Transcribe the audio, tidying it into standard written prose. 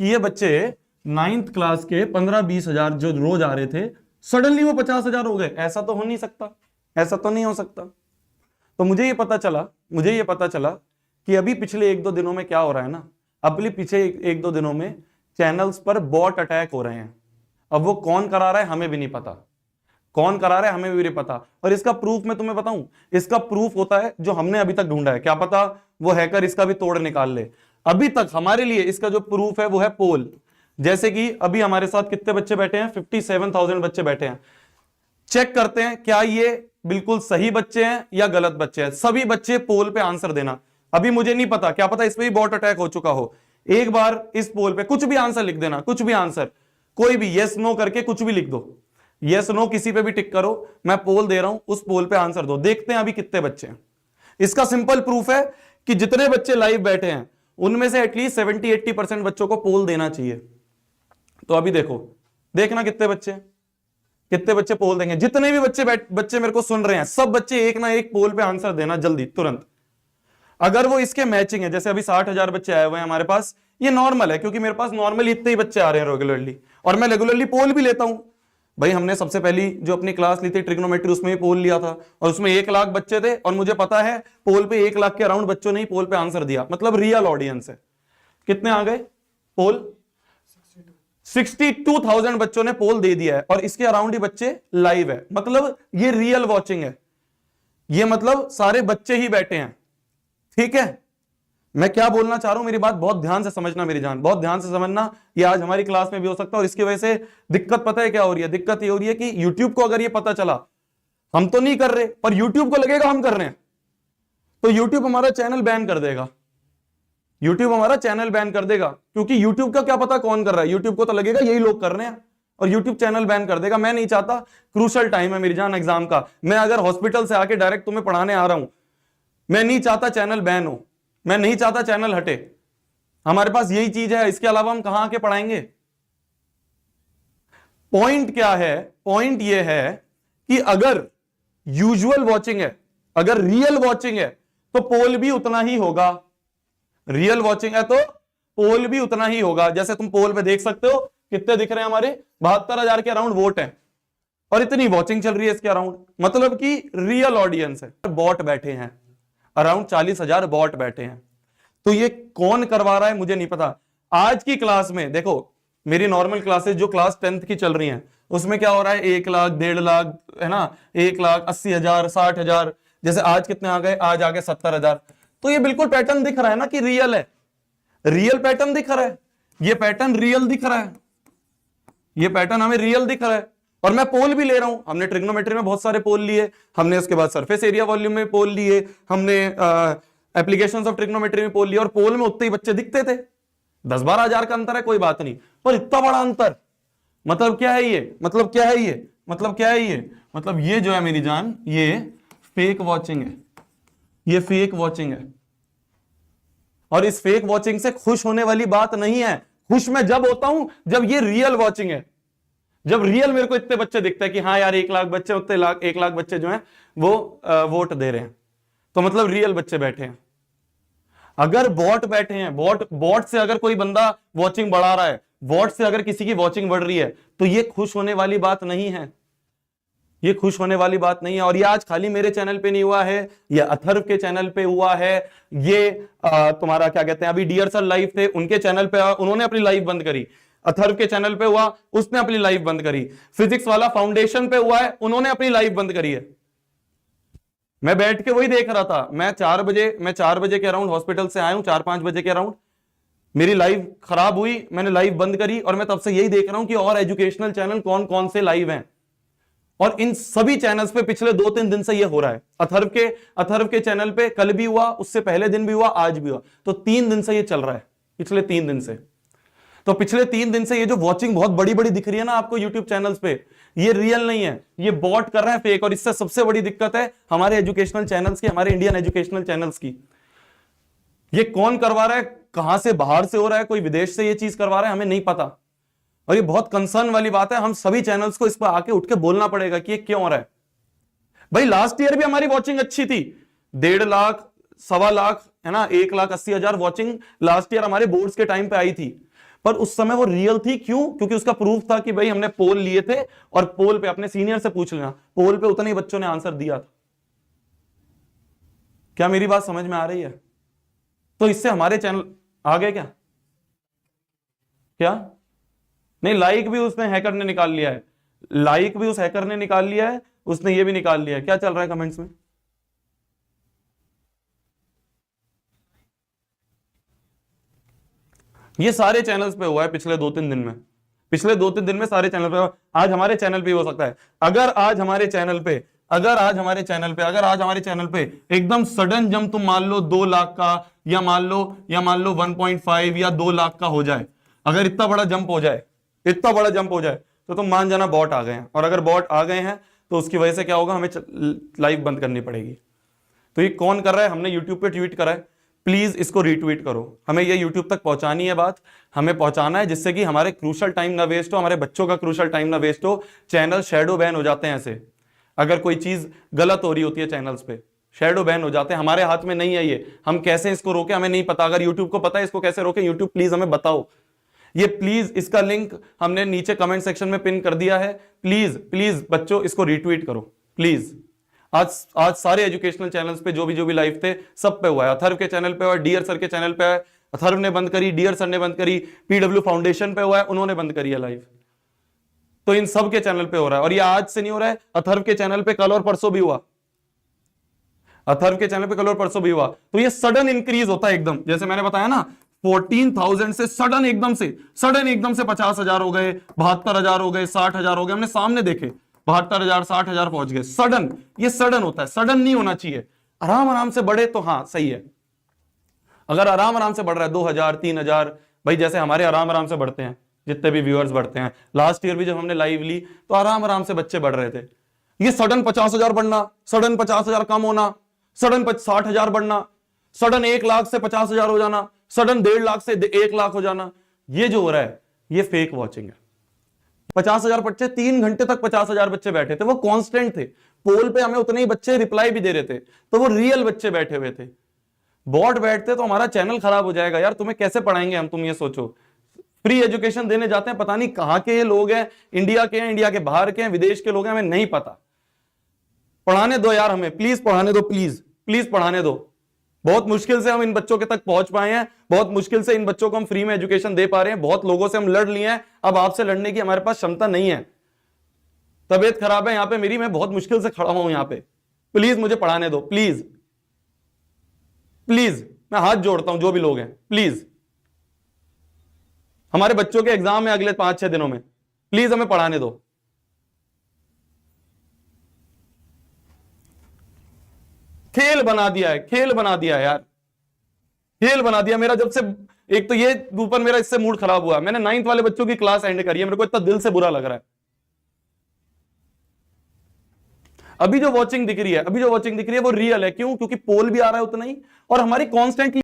कि ये बच्चे 9th क्लास के 15-20 हजार जो रोज आ रहे थे, सडनली वो 50 हजार हो गए। ऐसा तो हो नहीं सकता, ऐसा तो नहीं हो सकता। तो मुझे ये पता चला कि अभी पिछले 1-2 दिनों में क्या हो रहा है ना, अभी पिछले 1-2 दिनों में चैनल्स पर बॉट अटैक हो रहे हैं। अब वो कौन करा रहा है हमें भी नहीं पता, कौन करा रहा है हमें भी नहीं पता। और इसका प्रूफ मैं तुम्हें बताऊं, इसका प्रूफ होता है जो हमने अभी तक ढूंढा है। क्या पता वो हैकर इसका भी तोड़ निकाल ले। अभी तक हमारे लिए इसका जो प्रूफ है वो है पोल। जैसे कि अभी हमारे साथ कितने बच्चे बैठे हैं, 57,000 बच्चे बैठे हैं। चेक करते हैं क्या ये बिल्कुल सही बच्चे हैं या गलत बच्चे हैं। सभी बच्चे पोल पे आंसर देना। अभी मुझे नहीं पता, क्या पता इस पे भी बॉट अटैक हो चुका हो। एक बार इस पोल पे कुछ भी आंसर लिख देना, कुछ भी आंसर, कोई भी यस नो करके कुछ भी लिख दो। यस नो किसी पे भी टिक करो, मैं पोल दे रहा हूं, उस पोल पे आंसर दो। देखते हैं अभी कितने बच्चे हैं। इसका सिंपल प्रूफ है कि जितने बच्चे लाइव बैठे हैं उनमें से एटलीस्ट 70-80% बच्चों को पोल देना चाहिए। तो अभी देखना कितने बच्चे पोल देंगे। जितने भी बच्चे मेरे को सुन रहे हैं, सब बच्चे एक ना एक पोल पे आंसर देना जल्दी, तुरंत। अगर वो इसके मैचिंग है, जैसे अभी 60,000 बच्चे आए हुए हैं हमारे पास, ये नॉर्मल है क्योंकि मेरे पास नॉर्मली इतने ही बच्चे आ रहे हैं रेगुलरली, और मैं रेगुलरली पोल भी लेता हूं। भाई हमने सबसे पहली जो अपनी क्लास ली थी ट्रिग्नोमेट्री, उसमें भी पोल लिया था, और उसमें 1 लाख बच्चे थे, और मुझे पता है पोल पे 1 लाख के अराउंड बच्चों ने ही पोल पे आंसर दिया। मतलब रियल ऑडियंस है। कितने आ गए पोल? 62,000 बच्चों ने पोल दे दिया है, और इसके अराउंड ही बच्चे लाइव है। मतलब ये रियल वॉचिंग है, ये मतलब सारे बच्चे ही बैठे हैं। ठीक है, मैं क्या बोलना चाह रहा हूं, मेरी बात बहुत ध्यान से समझना मेरी जान, बहुत ध्यान से समझना। ये आज हमारी क्लास में भी हो सकता है, और इसकी वजह से दिक्कत पता है क्या हो रही है? दिक्कत ये हो रही है कि YouTube को अगर ये पता चला, हम तो नहीं कर रहे पर YouTube को लगेगा हम कर रहे हैं, तो YouTube हमारा चैनल बैन कर देगा। YouTube हमारा चैनल बैन कर देगा, क्योंकि YouTube का क्या पता कौन कर रहा है। YouTube को तो लगेगा यही लोग कर रहे हैं, और YouTube चैनल बैन कर देगा। मैं नहीं चाहता, क्रूशल टाइम है मेरी जान एग्जाम का, मैं अगर हॉस्पिटल से आके डायरेक्ट तुम्हें पढ़ाने आ रहा हूं, मैं नहीं चाहता चैनल बैन हो, मैं नहीं चाहता चैनल हटे। हमारे पास यही चीज है, इसके अलावा हम कहां आके पढ़ाएंगे? पॉइंट क्या है? पॉइंट यह है कि अगर यूजुअल वॉचिंग है, अगर रियल वॉचिंग है, तो पोल भी उतना ही होगा। रियल वॉचिंग है तो पोल भी उतना ही होगा। जैसे तुम पोल पे देख सकते हो कितने दिख रहे हैं, हमारे 72,000 के अराउंड वोट है, और इतनी वॉचिंग चल रही है इसके अराउंड। मतलब कि रियल ऑडियंस है। बॉट बैठे हैं, अराउंड 40,000 बॉट बैठे हैं। तो ये कौन करवा रहा है मुझे नहीं पता। आज की क्लास में देखो, मेरी नॉर्मल क्लासेस जो क्लास 10th की चल रही हैं, उसमें क्या हो रहा है, 1 लाख 1.5 लाख है ना, 1,80,000 60,000। जैसे आज कितने आ गए? आज आ गए 70,000। तो ये बिल्कुल पैटर्न दिख रहा है ना कि रियल है, रियल पैटर्न दिख रहा है। ये पैटर्न रियल दिख रहा है, ये पैटर्न हमें रियल दिख रहा है। और मैं पोल भी ले रहा हूं। हमने ट्रिग्नोमेट्री में बहुत सारे पोल लिए, हमने उसके बाद सरफेस एरिया वॉल्यूम में पोल लिए, हमने एप्लीकेशंस ऑफ ट्रिग्नोमेट्री में पोल लिए, और पोल में उतने ही बच्चे दिखते थे। 10-12 हजार का अंतर है, कोई बात नहीं, पर इतना बड़ा अंतर, मतलब क्या है ये? मतलब क्या है ये? मतलब क्या है ये? मतलब ये जो है मेरी जान, ये फेक वॉचिंग है, ये फेक वॉचिंग है। और इस फेक वॉचिंग से खुश होने वाली बात नहीं है। खुश मैं जब होता हूं जब ये रियल वॉचिंग है, जब रियल मेरे को इतने बच्चे दिखते हैं कि हाँ यार 1 लाख बच्चे, उतने 1 लाख बच्चे जो हैं वो वोट दे रहे हैं, तो मतलब रियल बच्चे बैठे हैं। अगर बॉट बैठे हैं, बॉट से अगर कोई बंदा वॉचिंग बढ़ा रहा है, बॉट से अगर किसी की वॉचिंग बढ़ रही है, तो ये खुश होने वाली बात नहीं है, ये खुश होने वाली बात नहीं है। और ये आज खाली मेरे चैनल पे नहीं हुआ है, ये अथर्व के चैनल पे हुआ है। ये तुम्हारा क्या कहते हैं, अभी डियर सर लाइव थे, उनके चैनल पे उन्होंने अपनी लाइव बंद करी। अथर्व के चैनल पे हुआ, उसने अपनी लाइव बंद करी। फिजिक्स वाला फाउंडेशन पे हुआ है, उन्होंने अपनी लाइव बंद करी है। मैं बैठ के वही देख रहा था। मैं 4 बजे के अराउंड हॉस्पिटल से आया हूं, 4-5 बजे के अराउंड मेरी लाइव खराब हुई, मैंने लाइव बंद करी, और मैं तब से यही देख रहा हूं कि और एजुकेशनल चैनल कौन कौन से लाइव हैं। और इन सभी चैनल्स पे पिछले 2-3 दिन से ये हो रहा है। अथर्व के चैनल पे कल भी हुआ, उससे पहले दिन भी हुआ, आज भी हुआ। तो 3 दिन से ये चल रहा है, पिछले 3 दिन से। तो पिछले 3 दिन से ये जो वॉचिंग बहुत बड़ी बड़ी दिख रही है ना आपको यूट्यूब चैनल्स पे, ये रियल नहीं है, ये बॉट कर रहे हैं, फेक। और इससे सबसे बड़ी दिक्कत है हमारे एजुकेशनल चैनल्स की, हमारे इंडियन एजुकेशनल चैनल्स की। ये कौन करवा रहा है, कहां से, बाहर से हो रहा है, कोई विदेश से ये चीज करवा रहा है, हमें नहीं पता। और ये बहुत कंसर्न वाली बात है। हम सभी चैनल्स को इस पर आके उठ के बोलना पड़ेगा कि ये क्यों हो रहा है। भाई लास्ट ईयर भी हमारी वॉचिंग अच्छी थी, 1.5 लाख 1.25 लाख है ना, 1,80,000 वॉचिंग लास्ट ईयर हमारे बोर्ड्स के टाइम पे आई थी। पर उस समय वो रियल थी। क्यों? क्योंकि उसका प्रूफ था कि भाई हमने पोल लिए थे और पोल पे अपने सीनियर से पूछ लेना, पोल पे उतने ही बच्चों ने आंसर दिया था। क्या मेरी बात समझ में आ रही है? तो इससे हमारे चैनल आ गए क्या? क्या नहीं, लाइक भी उसने हैकर ने निकाल लिया है, लाइक भी उस हैकर ने निकाल लिया है, उसने ये भी निकाल लिया है। क्या चल रहा है कमेंट्स में? ये सारे चैनल्स पे हुआ है पिछले 2-3 दिन में, पिछले 2-3 दिन में सारे चैनल पे। आज हमारे चैनल पे हो सकता है, अगर आज हमारे चैनल पे एकदम सडन जंप तुम मान लो 2 लाख का, या मान लो 1.5 या 2 लाख का हो जाए, अगर इतना बड़ा जंप हो जाए, तो तुम मान जाना बॉट आ गए हैं। और अगर बॉट आ गए हैं तो उसकी वजह से क्या होगा, हमें लाइव बंद करनी पड़ेगी। तो ये कौन कर रहा है? हमने यूट्यूब पे ट्वीट करा है, प्लीज इसको रीट्वीट करो। हमें ये यूट्यूब तक पहुंचानी है बात, हमें पहुंचाना है, जिससे कि हमारे क्रूशल टाइम ना वेस्ट हो, हमारे बच्चों का क्रूशल टाइम ना वेस्ट हो। चैनल शैडो बैन हो जाते हैं ऐसे, अगर कोई चीज गलत हो रही होती है चैनल्स पे, शैडो बैन हो जाते हैं। हमारे हाथ में नहीं है ये, हम कैसे इसको रोके हमें नहीं पता। अगर यूट्यूब को पता है इसको कैसे रोके, यूट्यूब प्लीज हमें बताओ। ये प्लीज, इसका लिंक हमने नीचे कमेंट सेक्शन में पिन कर दिया है। प्लीज प्लीज बच्चों इसको रीट्वीट करो प्लीज। आज सारे एजुकेशनल चैनल्स पे जो भी लाइव थे सब पे हुआ है। अथर्व के चैनल पे हुआ है, डियर सर के चैनल पे है, अथर्व ने बंद करी, डियर सर ने बंद करी, पीडब्ल्यू फाउंडेशन पे हुआ है, उन्होंने बंद करी है लाइव। तो इन सब के चैनल पे हो रहा है, और ये आज से नहीं हो रहा है, अथर्व के चैनल पे कल और परसों भी हुआ, अथर्व के चैनल पे कल और परसों भी हुआ। तो ये सडन इंक्रीज होता है एकदम, जैसे मैंने बताया ना 14,000 से सडन एकदम से 50,000 हो गए, 72,000 हो गए, 60,000 हो गए, हमने सामने देखे 72,000 60,000 पहुंच गए। सडन, ये सडन होता है, सडन नहीं होना चाहिए। आराम आराम से बढ़े तो हाँ सही है। अगर आराम आराम से बढ़ रहा है 2,000 3,000, भाई जैसे हमारे आराम आराम से बढ़ते हैं, जितने भी व्यूअर्स बढ़ते हैं, लास्ट ईयर भी जब हमने लाइव ली तो आराम आराम से बच्चे बढ़ रहे थे। ये सडन 50,000 बढ़ना, सडन 50,000 कम होना, सडन 60,000 बढ़ना, सडन 1 लाख से 50,000 हो जाना, सडन 1.5 लाख से 1 लाख हो जाना, ये जो हो रहा है ये फेक वॉचिंग है। 50,000 बच्चे 3 घंटे तक 50,000 बच्चे बैठे थे, वो कांस्टेंट थे। पोल पे हमें उतने ही बच्चे रिप्लाई भी दे रहे थे, तो वो रियल बच्चे बैठे हुए थे। बॉट बैठते तो हमारा चैनल खराब हो जाएगा यार, तुम्हें कैसे पढ़ाएंगे हम, तुम ये सोचो। फ्री एजुकेशन देने जाते हैं, पता नहीं कहां के ये लोग हैं, इंडिया के हैं, इंडिया के बाहर के हैं, विदेश के लोग हैं, हमें नहीं पता। पढ़ाने दो यार, हमें प्लीज पढ़ाने दो, प्लीज प्लीज पढ़ाने दो। बहुत मुश्किल से हम इन बच्चों के तक पहुंच पाए हैं, बहुत मुश्किल से इन बच्चों को हम फ्री में एजुकेशन दे पा रहे हैं, बहुत लोगों से हम लड़ लिए हैं, अब आपसे लड़ने की हमारे पास क्षमता नहीं है। तबीयत खराब है यहां पे मेरी, मैं बहुत मुश्किल से खड़ा हूं यहां पे, प्लीज मुझे पढ़ाने दो, प्लीज प्लीज, मैं हाथ जोड़ता हूं जो भी लोग हैं, प्लीज। हमारे बच्चों के एग्जाम है अगले 5-6 दिनों में, प्लीज हमें पढ़ाने दो। खेल बना दिया है, खेल बना दिया है यार, खेल बना दिया। मेरा जब से, एक तो ये ऊपर मेरा इससे मूड खराब हुआ, मैंने 9th वाले बच्चों की क्लास एंड करी है, मेरे को इतना दिल से बुरा लग रहा है। अभी जो वॉचिंग दिख रही है वो रियल है। क्यों? क्योंकि पोल भी आ रहा है उतना ही, और हमारी कॉन्स्टेंटली